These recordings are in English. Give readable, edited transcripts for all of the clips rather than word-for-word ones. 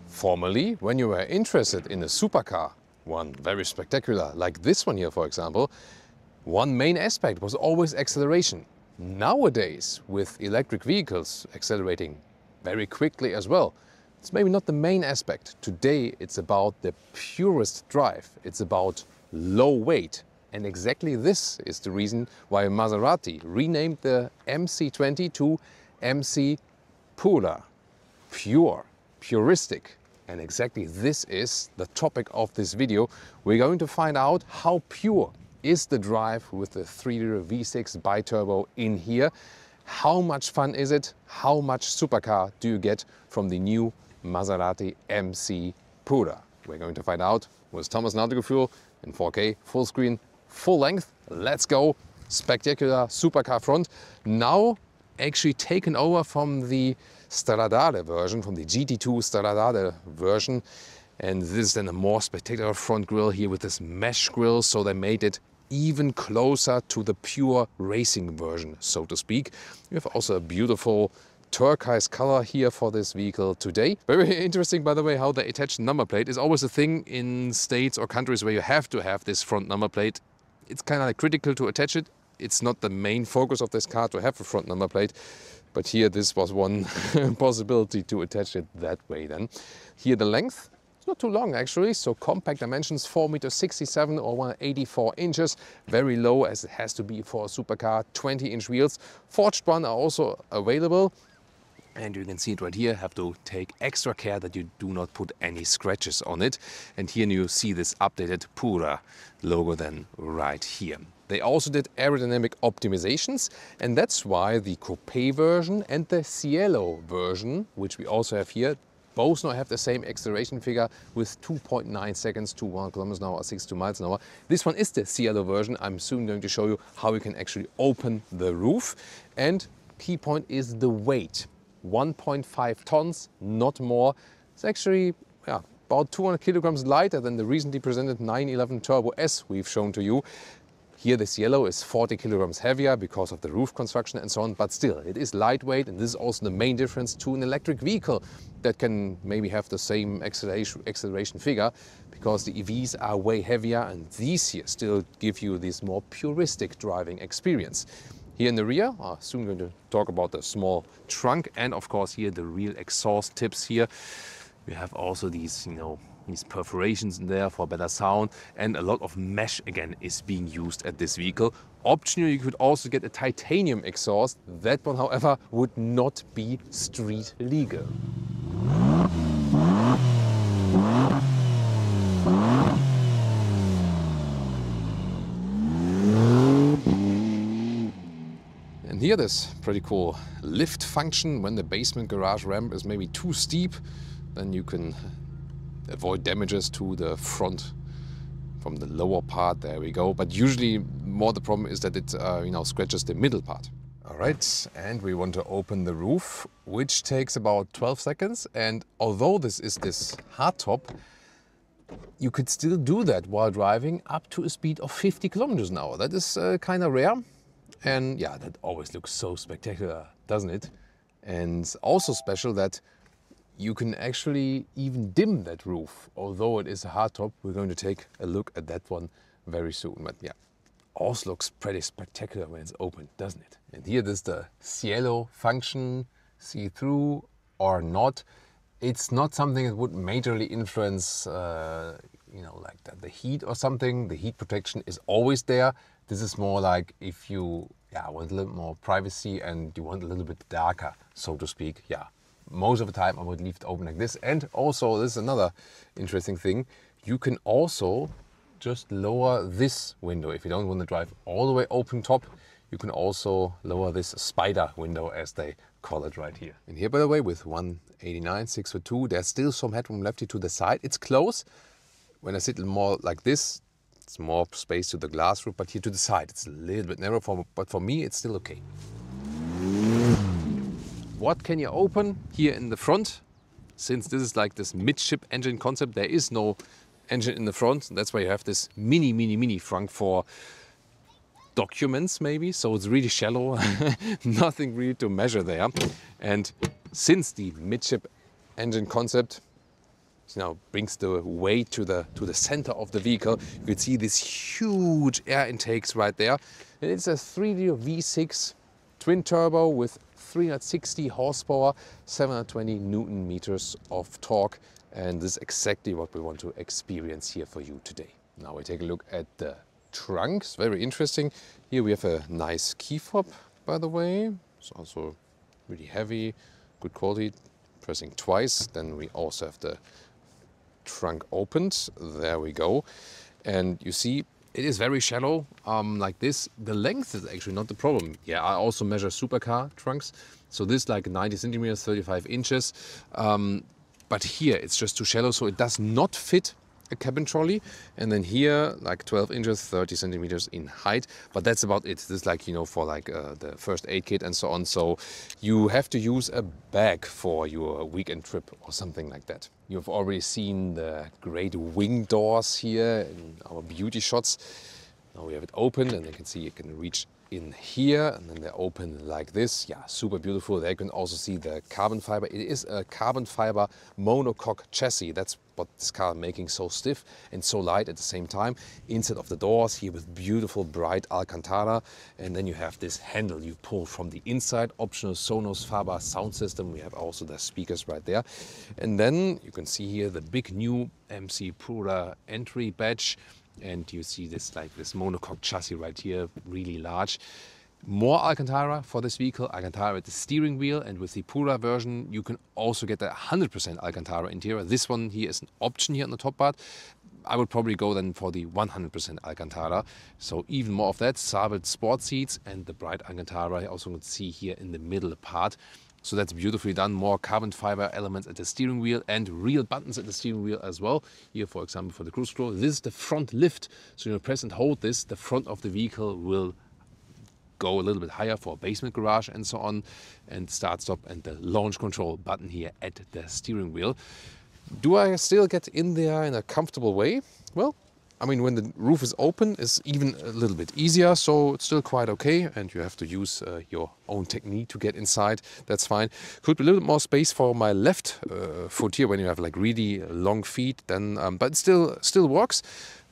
Formerly, when you were interested in a supercar, one very spectacular, like this one here for example, one main aspect was always acceleration. Nowadays, with electric vehicles accelerating very quickly as well, it's maybe not the main aspect. Today it's about the purest drive, it's about low weight. And exactly this is the reason why Maserati renamed the MC20 to MCPura, pure, puristic. And exactly this is the topic of this video. We're going to find out how pure is the drive with the 3-liter V6 biturbo in here. How much fun is it? How much supercar do you get from the new Maserati MCPura? We're going to find out with Thomas Nautical in 4K, full screen, full length. Let's go. Spectacular supercar front. Now actually taken over from the Stradale version, from the GT2 Stradale version. And this is then a more spectacular front grille here with this mesh grille. So they made it even closer to the pure racing version, so to speak. You have also a beautiful turquoise color here for this vehicle today. Very interesting, by the way, how they attach number plate is always a thing in states or countries where you have to have this front number plate. It's kind of like critical to attach it. It's not the main focus of this car to have a front number plate, but here this was one possibility to attach it that way then. Here the length, it's not too long actually, so compact dimensions 4.67 m or 184 inches, very low as it has to be for a supercar, 20-inch wheels. Forged one are also available. And you can see it right here, have to take extra care that you do not put any scratches on it. And here you see this updated Pura logo then right here. They also did aerodynamic optimizations, and that's why the Coupe version and the Cielo version, which we also have here, both now have the same acceleration figure with 2.9 seconds to 1 km/h or 62 miles an hour. This one is the Cielo version. I'm soon going to show you how you can actually open the roof. And key point is the weight. 1.5 tons, not more. It's actually about 200 kilograms lighter than the recently presented 911 Turbo S we've shown to you. Here the Cielo is 40 kilograms heavier because of the roof construction and so on, but still it is lightweight, and this is also the main difference to an electric vehicle that can maybe have the same acceleration figure, because the EVs are way heavier and these here still give you this more puristic driving experience. Here in the rear, soon going to talk about the small trunk, and of course here the real exhaust tips here. You have also these, these perforations in there for better sound, and a lot of mesh again is being used at this vehicle. Optionally, you could also get a titanium exhaust. That one, however, would not be street legal. And here this pretty cool lift function. When the basement garage ramp is maybe too steep, then you can avoid damages to the front from the lower part. There we go. But usually more the problem is that it scratches the middle part. All right, and we want to open the roof, which takes about 12 seconds. And although this is this hardtop, you could still do that while driving up to a speed of 50 kilometers an hour. That is kind of rare. And yeah, that always looks so spectacular, doesn't it? And also special that you can actually even dim that roof. Although it is a hardtop, we're going to take a look at that one very soon. But yeah, also looks pretty spectacular when it's open, doesn't it? And here there's the Cielo function, see-through or not. It's not something that would majorly influence, like the heat or something. The heat protection is always there. This is more like if you want a little more privacy and you want a little bit darker, so to speak. Yeah, most of the time I would leave it open like this. And also, this is another interesting thing. You can also just lower this window. If you don't want to drive all the way open top, you can also lower this spider window, as they call it right here. And here, by the way, with 189, 6'2", there's still some headroom left here to the side. It's close. When I sit more like this, it's more space to the glass roof, but here to the side, it's a little bit narrow, but for me, it's still okay. What can you open here in the front? Since this is like this midship engine concept, there is no engine in the front. That's why you have this mini trunk for documents maybe. So it's really shallow, nothing really to measure there. And since the midship engine concept now brings the weight to the center of the vehicle, you can see these huge air intakes right there. And it's a 3-liter V6 twin turbo with 360 horsepower, 720 Newton meters of torque. And this is exactly what we want to experience here for you today. Now we take a look at the trunks, very interesting. Here we have a nice key fob, by the way. It's also really heavy, good quality, pressing twice. Then we also have the trunk opened, there we go. And you see, it is very shallow, like this. The length is actually not the problem. Yeah, I also measure supercar trunks. So this like 90 centimeters, 35 inches. But here it's just too shallow, so it does not fit a cabin trolley. And then here, like 12 inches, 30 centimeters in height. But that's about it. This is like, you know, for like the first aid kit and so on. So you have to use a bag for your weekend trip or something like that. You've already seen the great wing doors here in our beauty shots. Now we have it open, and you can see you can reach in here, and then they open like this. Yeah, super beautiful. There you can also see the carbon fiber. It is a carbon fiber monocoque chassis. That's what this car is making so stiff and so light at the same time. Inside of the doors here with beautiful bright Alcantara, and then you have this handle you pull from the inside. Optional Sonos Faber sound system. We have also the speakers right there, and then you can see here the big new MCPura entry badge. And you see this like this monocoque chassis right here, really large. More Alcantara for this vehicle, Alcantara at the steering wheel, and with the Pura version you can also get a 100% Alcantara interior. This one here is an option here on the top part. I would probably go then for the 100% Alcantara. So even more of that, Sabelt sport seats and the bright Alcantara. I also can see here in the middle part. So that's beautifully done. More carbon fiber elements at the steering wheel and real buttons at the steering wheel as well. Here, for example, for the cruise control. This is the front lift. So you press and hold this. The front of the vehicle will go a little bit higher for a basement garage and so on. And start, stop, and the launch control button here at the steering wheel. Do I still get in there in a comfortable way? Well, I mean, when the roof is open, it's even a little bit easier, so it's still quite okay, and you have to use your own technique to get inside. That's fine. Could be a little bit more space for my left foot here when you have like really long feet, then, but it still works.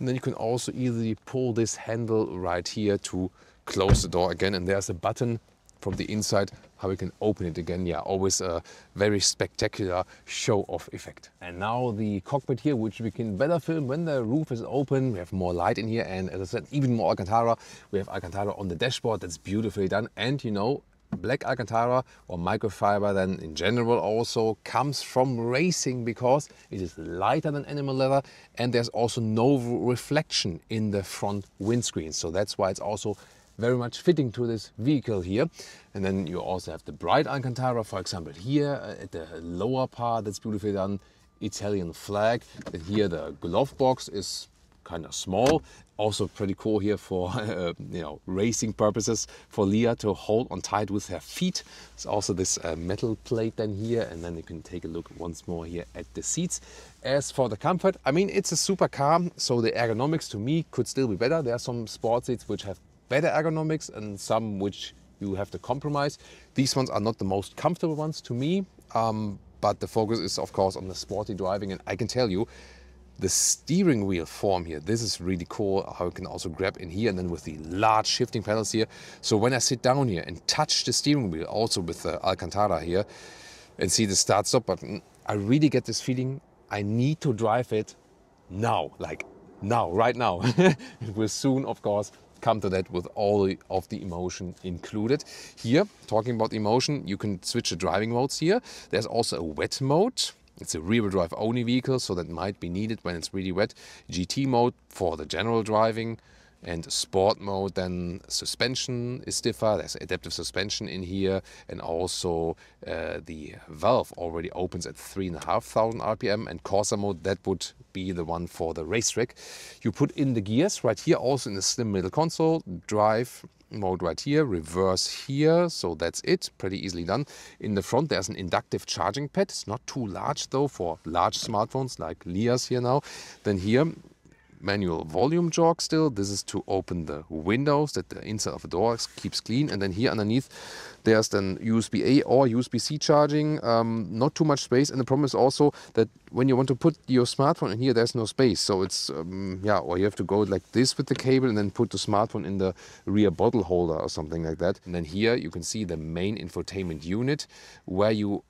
And then you can also easily pull this handle right here to close the door again, and there's a button from the inside how we can open it again. Yeah, always a very spectacular show-off effect. And now the cockpit here, which we can better film when the roof is open. We have more light in here, and as I said, even more Alcantara. We have Alcantara on the dashboard. That's beautifully done. And you know, black Alcantara or microfiber then in general also comes from racing because it is lighter than animal leather, and there's also no reflection in the front windscreen. So that's why it's also very much fitting to this vehicle here. And then you also have the bright Alcantara, for example, here at the lower part. That's beautifully done. Italian flag. And here the glove box is kind of small. Also pretty cool here for you know, racing purposes for Leah to hold on tight with her feet. There's also this metal plate then here, and then you can take a look once more here at the seats. As for the comfort, I mean, it's a supercar, so the ergonomics to me could still be better. There are some sport seats which have better ergonomics and some which you have to compromise. These ones are not the most comfortable ones to me, but the focus is of course on the sporty driving, and I can tell you the steering wheel form here, this is really cool, how you can also grab in here, and then with the large shifting pedals here. So when I sit down here and touch the steering wheel, also with the Alcantara here, and see the start stop button, I really get this feeling I need to drive it now, like now, right now. It will soon, of course, come to that with all of the emotion included. Here, talking about emotion, you can switch the driving modes here. There's also a wet mode. It's a rear-wheel drive only vehicle, so that might be needed when it's really wet. GT mode for the general driving, and sport mode, then suspension is stiffer. There's adaptive suspension in here, and also the valve already opens at 3,500 RPM, and Corsa mode, that would be the one for the racetrack. You put in the gears right here, also in the slim middle console, drive, mode right here, reverse here, so that's it, pretty easily done. In the front there's an inductive charging pad. It's not too large though for large smartphones like Leah's here now. Then here, manual volume jog still. This is to open the windows, that the inside of the door keeps clean. And then here underneath there's then USB-A or USB-C charging, not too much space. And the problem is also that when you want to put your smartphone in here, there's no space. So it's, yeah, or you have to go like this with the cable and then put the smartphone in the rear bottle holder or something like that. And then here you can see the main infotainment unit where you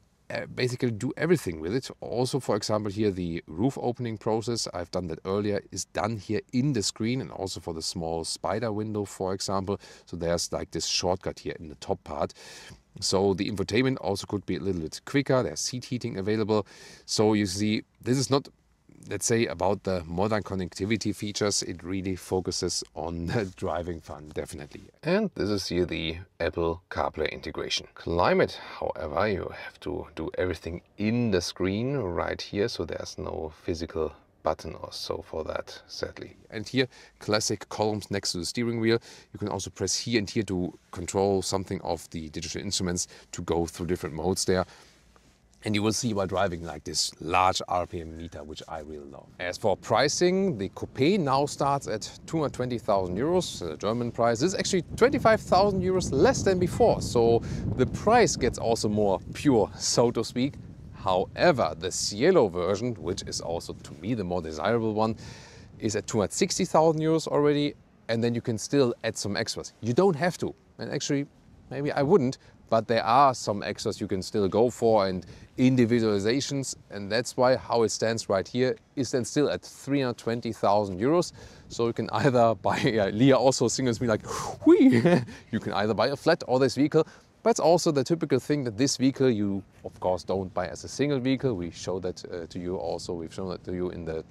basically do everything with it. Also, for example, here the roof opening process, I've done that earlier, is done here in the screen, and also for the small spider window, for example. So there's like this shortcut here in the top part. So the infotainment also could be a little bit quicker. There's seat heating available. So you see, this is not, let's say, about the modern connectivity features. It really focuses on the driving fun, definitely. And this is here the Apple CarPlay integration. Climate, however, you have to do everything in the screen right here, so there's no physical button or so for that, sadly. And here, classic columns next to the steering wheel. You can also press here and here to control something of the digital instruments to go through different modes there. And you will see while driving like this large RPM meter, which I really love. As for pricing, the Coupe now starts at 220,000 euros, the German price. This is actually 25,000 euros less than before. So the price gets also more pure, so to speak. However, the Cielo version, which is also to me the more desirable one, is at 260,000 euros already. And then you can still add some extras. You don't have to. And actually, maybe I wouldn't. But there are some extras you can still go for and individualizations, and that's why how it stands right here is then still at 320,000 euros. So you can either buy, Leah also signals me like, whee! You can either buy a flat or this vehicle, but it's also the typical thing that this vehicle you of course don't buy as a single vehicle. We show that to you also, we've shown that to you in the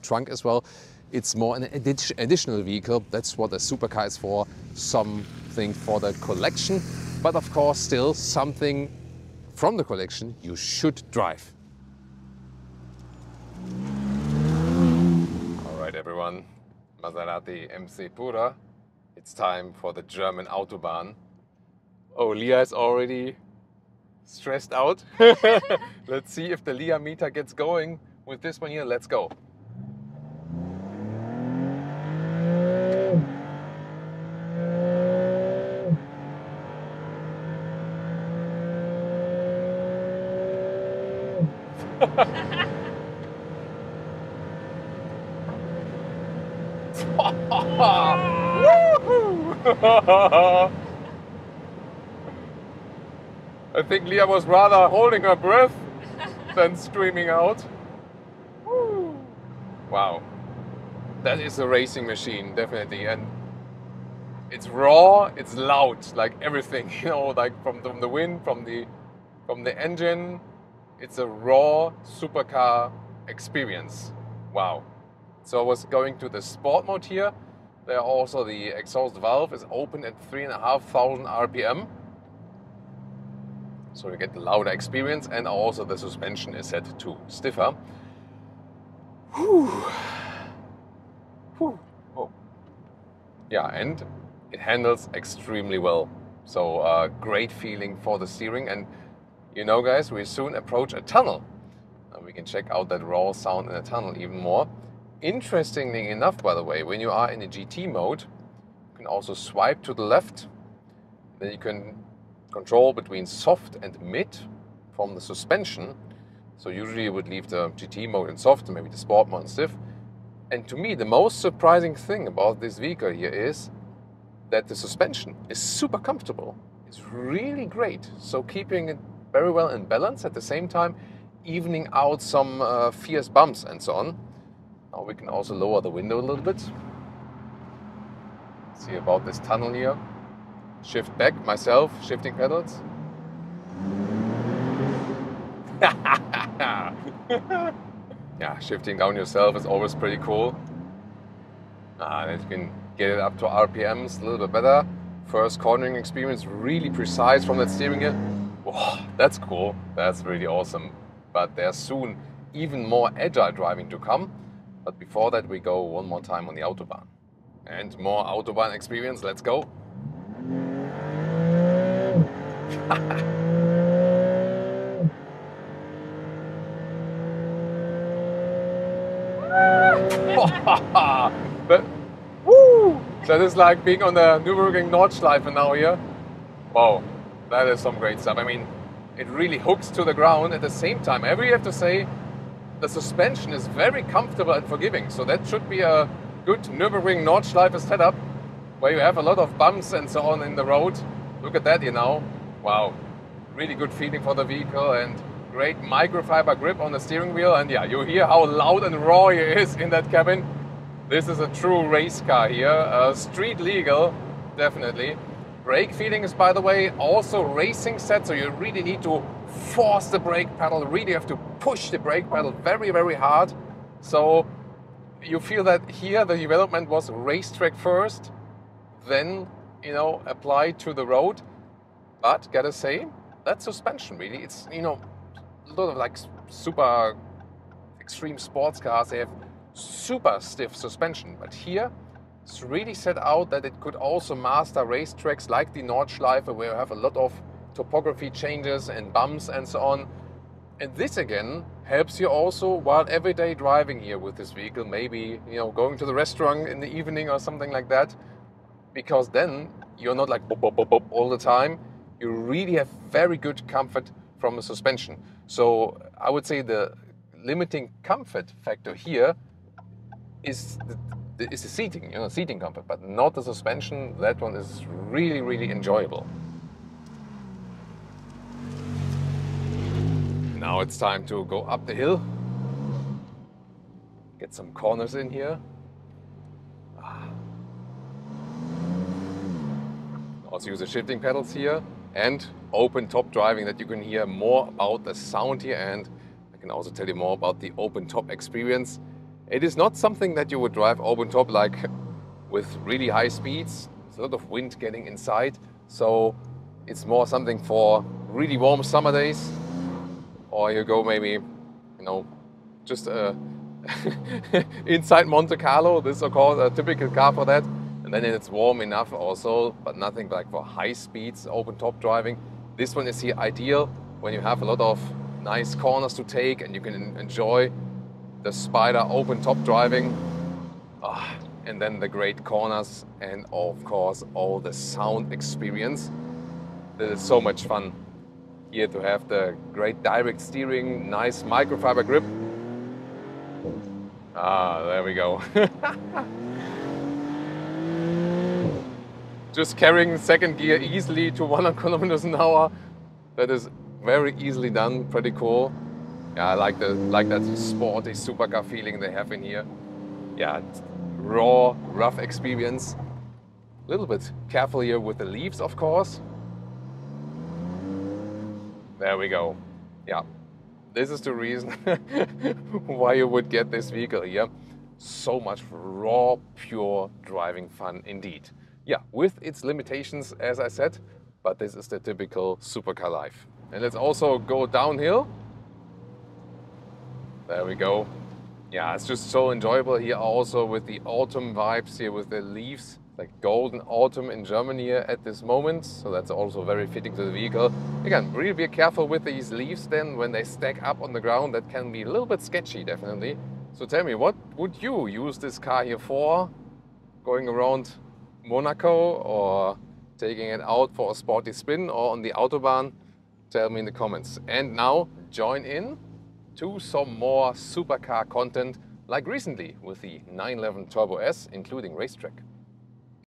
trunk as well. It's more an additional vehicle. That's what a supercar is for, something for the collection. But of course, still something from the collection you should drive. All right, everyone, Maserati MCPura. It's time for the German Autobahn. Oh, Leah is already stressed out. Let's see if the Leah meter gets going with this one here. Let's go. I think Leah was rather holding her breath than screaming out. Wow, that is a racing machine, definitely. And it's raw, it's loud, like everything, you know, like from the wind, from the engine. It's a raw supercar experience. Wow. So I was going to the sport mode here. There also the exhaust valve is open at 3,500 RPM. So you get the louder experience, and also the suspension is set to stiffer. Whew. Whew. Oh. Yeah, and it handles extremely well. So great feeling for the steering. And you know, guys, we soon approach a tunnel. And we can check out that raw sound in a tunnel even more. Interestingly enough, by the way, when you are in a GT mode, you can also swipe to the left. Then you can control between soft and mid from the suspension. So usually you would leave the GT mode in soft and maybe the sport mode in stiff. And to me, the most surprising thing about this vehicle here is that the suspension is super comfortable. It's really great. So keeping it very well in balance, at the same time evening out some fierce bumps and so on. Now we can also lower the window a little bit. See about this tunnel here. Shift back myself, shifting pedals. Yeah, shifting down yourself is always pretty cool. And you can get it up to RPMs a little bit better. First cornering experience, really precise from that steering wheel. Whoa, that's cool, that's really awesome. But there's soon even more agile driving to come. But before that, we go one more time on the Autobahn. And more Autobahn experience, let's go. But, woo! That is like being on the Nürburgring Nordschleife now here. Wow, that is some great stuff. I mean, it really hooks to the ground. At the same time, I really have to say, the suspension is very comfortable and forgiving. So that should be a good Nürburgring Nordschleife setup, where you have a lot of bumps and so on in the road. Look at that, you know. Wow, really good feeling for the vehicle and great microfiber grip on the steering wheel. And yeah, you hear how loud and raw it is in that cabin. This is a true race car here, street legal, definitely. Brake feeling is, by the way, also racing set, so you really need to force the brake pedal, really have to push the brake pedal very, very hard. So you feel that here the development was racetrack first, then, you know, applied to the road. But gotta say, that suspension really, it's, you know, a lot of like super extreme sports cars, they have super stiff suspension, but here it's really set out that it could also master racetracks like the Nordschleife, where you have a lot of topography changes and bumps and so on. And this again helps you also while everyday driving here with this vehicle, maybe, you know, going to the restaurant in the evening or something like that, because then you're not like bop, bop, bop, bop all the time. You really have very good comfort from the suspension. So I would say the limiting comfort factor here is the seating, you know, seating comfort, but not the suspension. That one is really, really enjoyable. Now it's time to go up the hill. Get some corners in here. Also use the shifting pedals here and open top driving, that you can hear more about the sound here, and I can also tell you more about the open top experience. It is not something that you would drive open top like with really high speeds. There's a lot of wind getting inside, so it's more something for really warm summer days, or you go maybe, you know, just inside Monte Carlo. This is of course a typical car for that, and then it's warm enough also, but nothing like for high speeds open top driving. This one is here ideal when you have a lot of nice corners to take and you can enjoy the Spider open top driving, and then the great corners, and of course all the sound experience. It is so much fun here to have the great direct steering, nice microfiber grip. There we go. Just carrying second gear easily to 100 kilometers an hour. That is very easily done, pretty cool. Yeah, I like that sporty supercar feeling they have in here. Yeah, raw, rough experience. A little bit careful here with the leaves, of course. There we go. Yeah, this is the reason why you would get this vehicle here. So much raw, pure driving fun indeed. Yeah, with its limitations, as I said, but this is the typical supercar life. And let's also go downhill. There we go. Yeah, it's just so enjoyable here also with the autumn vibes here with the leaves, like golden autumn in Germany here at this moment. So that's also very fitting to the vehicle. Again, really be careful with these leaves then when they stack up on the ground. That can be a little bit sketchy, definitely. So tell me, what would you use this car here for? Going around Monaco or taking it out for a sporty spin or on the Autobahn? Tell me in the comments. And now join in to some more supercar content like recently with the 911 Turbo S, including racetrack.